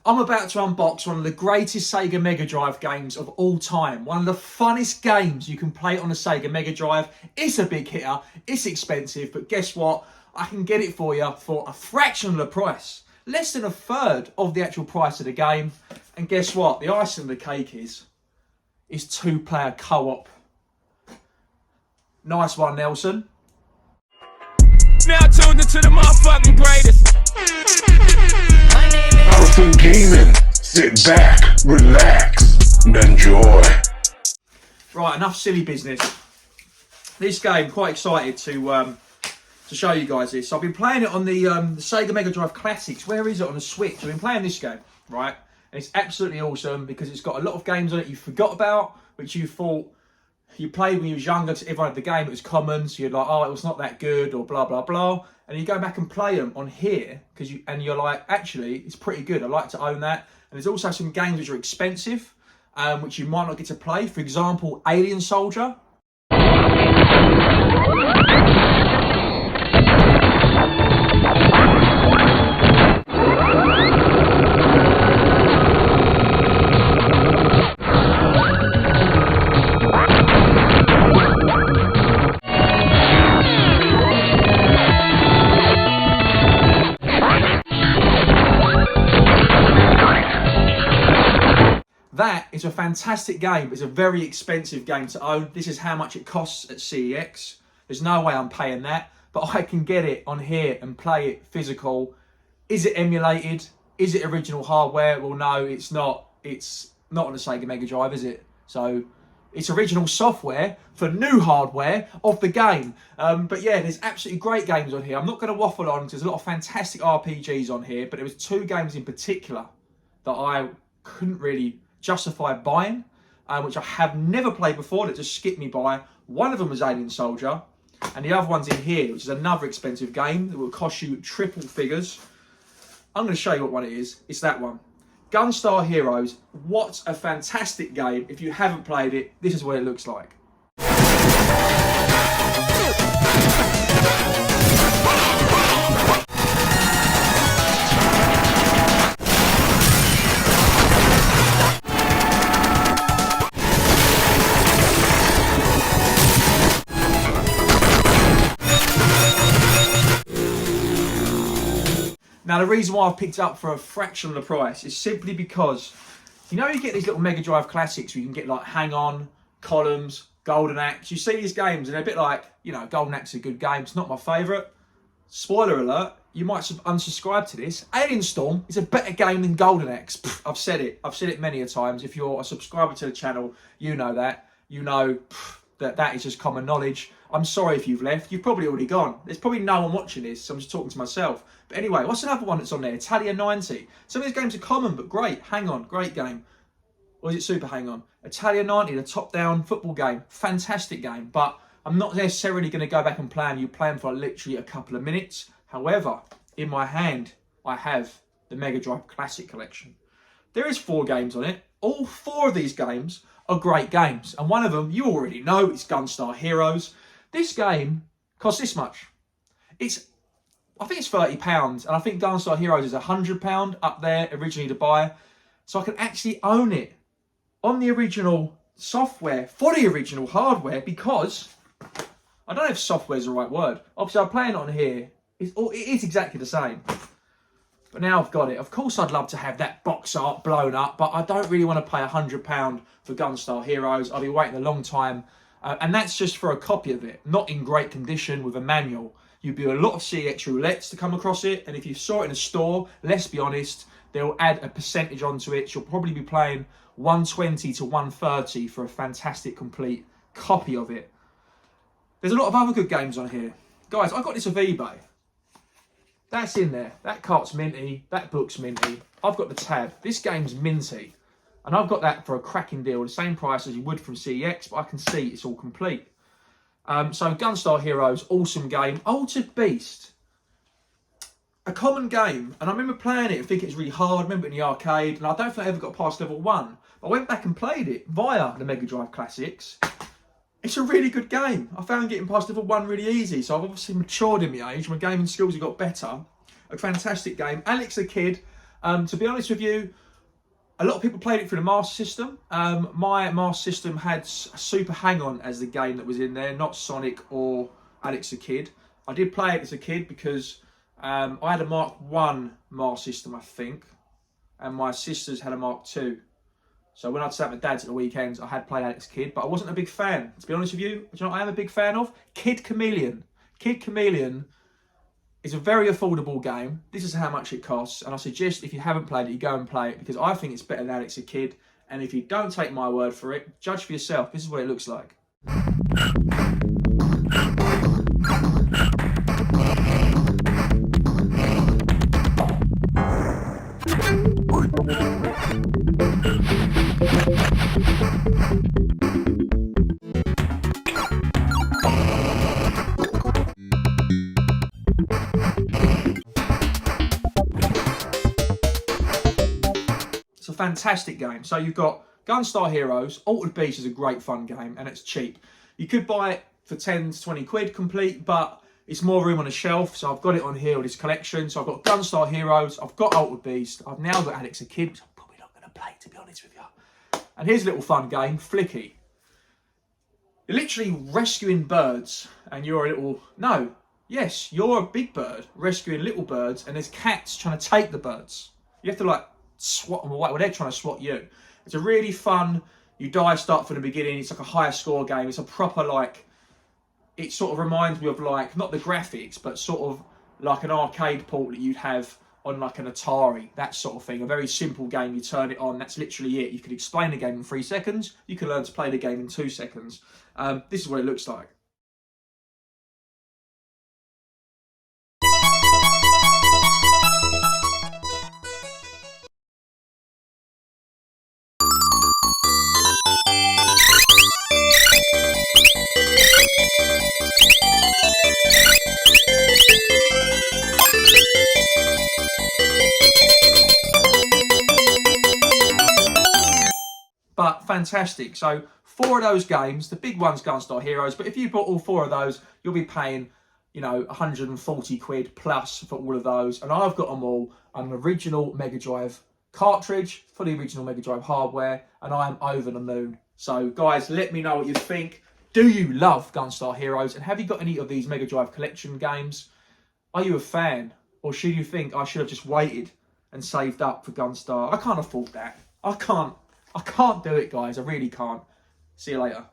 I'm about to unbox one of the greatest Sega Megadrive games of all time. One of the funnest games you can play on a Sega Megadrive. It's a big hitter, it's expensive, but guess what? I can get it for you for a fraction of the price. Less than a third of the actual price of the game. And guess what? The icing on the cake is two-player co-op. Nice one, Nelson. Now tuned into the motherfucking greatest. Powerful gaming. Sit back, relax, and enjoy. Right, enough silly business. This game, quite excited to show you guys this. I've been playing it on the Sega Megadrive Classics. Where is it on the Switch? I've been playing this game, right? And it's absolutely awesome because it's got a lot of games on it you forgot about, which you thought you played when you was younger. Everyone had the game, it was common, so you're like, oh, it was not that good, or blah blah blah. And you go back and play them on here and you're like, actually, it's pretty good. I like to own that. And there's also some games which are expensive, which you might not get to play. For example, Alien Soldier. That is a fantastic game. It's a very expensive game to own. This is how much it costs at CEX. There's no way I'm paying that, but I can get it on here and play it physical. Is it emulated? Is it original hardware? Well, no, it's not. It's not on the Sega Megadrive, is it? So it's original software for new hardware of the game. But yeah, there's absolutely great games on here. I'm not going to waffle on because there's a lot of fantastic RPGs on here, but there was two games in particular that I couldn't really justify buying, which I have never played before, that just skipped me by. One of them was Alien Soldier, and the other one's in here, which is another expensive game that will cost you triple figures. I'm going to show you what one it is. It's that one. Gunstar Heroes. What a fantastic game. If you haven't played it, this is what it looks like. Now, the reason why I've picked it up for a fraction of the price is simply because, you know, you get these little Mega Drive classics where you can get like Hang On, Columns, Golden Axe. You see these games and they're a bit like, you know, Golden Axe is a good game. It's not my favourite. Spoiler alert, you might unsubscribe to this. Alien Storm is a better game than Golden Axe. Pfft, I've said it. I've said it many a times. If you're a subscriber to the channel, you know that. You know that is just common knowledge. I'm sorry if you've left. You've probably already gone. There's probably no one watching this, so I'm just talking to myself. But anyway, what's another one that's on there? Italia 90. Some of these games are common, but great. Hang On, great game. Or is it Super Hang On? Italia 90, the top-down football game. Fantastic game. But I'm not necessarily going to go back and play them. You play them for literally a couple of minutes. However, in my hand, I have the Mega Drive Classic Collection. There is 4 games on it. All 4 of these games are great games. And one of them, you already know, it's Gunstar Heroes. This game costs this much. I think it's £30, and I think Gunstar Heroes is £100 up there originally to buy. So I can actually own it on the original software for the original hardware, because I don't know if software is the right word. Obviously, I'm playing it on here. It is exactly the same. But now I've got it. Of course, I'd love to have that box art blown up, but I don't really want to pay £100 for Gunstar Heroes. I'll be waiting a long time. And that's just for a copy of it, not in great condition with a manual. You'd do a lot of CX roulettes to come across it, and if you saw it in a store, let's be honest, they'll add a percentage onto it. You'll probably be playing 120 to 130 for a fantastic complete copy of it. There's a lot of other good games on here. Guys, I got this off eBay. That's in there. That cart's minty, that book's minty. I've got the tab. This game's minty. And I've got that for a cracking deal, the same price as you would from CEX, but I can see it's all complete. So Gunstar Heroes, awesome game. Altered Beast, a common game. And I remember playing it and thinking it was really hard. I remember it in the arcade, and I don't think I ever got past level 1. But I went back and played it via the Mega Drive Classics. It's a really good game. I found getting past level 1 really easy. So I've obviously matured in my age. My gaming skills have got better. A fantastic game. Alex the Kid, To be honest with you, a lot of people played it through the Master System. My Master System had Super Hang-On as the game that was in there, not Sonic or Alex the Kid. I did play it as a kid because I had a Mark 1 Master System, I think, and my sisters had a Mark 2. So when I'd stay at my dad's at the weekends, I had played Alex Kid, but I wasn't a big fan. To be honest with you, do you know what I am a big fan of? Kid Chameleon. Kid Chameleon is a very affordable game. This is how much it costs, and I suggest if you haven't played it, you go and play it, because I think it's better than Alex the Kid. And if you don't take my word for it, judge for yourself. This is what it looks like. It's a fantastic game. So you've got Gunstar Heroes. Altered Beast is a great fun game, and it's cheap. You could buy it for 10 to 20 quid complete, but it's more room on a shelf, so I've got it on here with this collection. So I've got Gunstar Heroes, I've got Altered Beast, I've now got Alex the Kid, which I'm probably not going to play, to be honest with you. And here's a little fun game, Flicky. You're literally rescuing birds, and you're a little... No, yes, you're a big bird rescuing little birds, and there's cats trying to take the birds. You have to, like, swat them away. Well, they're trying to swat you. It's a really fun... You die, start from the beginning. It's like a high score game. It's a proper, like... It sort of reminds me of, like, not the graphics, but sort of like an arcade port that you'd have on, like, an Atari. That sort of thing. A very simple game. You turn it on. That's literally it. You can explain the game in 3 seconds. You can learn to play the game in 2 seconds. This is what it looks like. But fantastic. So 4 of those games, the big one's Gunstar Heroes, but if you bought all 4 of those, you'll be paying, you know, 140 quid plus for all of those. And I've got them all on an original Megadrive cartridge for the original Megadrive hardware, and I am over the moon. So guys, let me know what you think. Do you love Gunstar Heroes? And have you got any of these Megadrive collection games? Are you a fan? Or should you think I should have just waited and saved up for Gunstar? I can't afford that. I can't do it, guys. I really can't. See you later.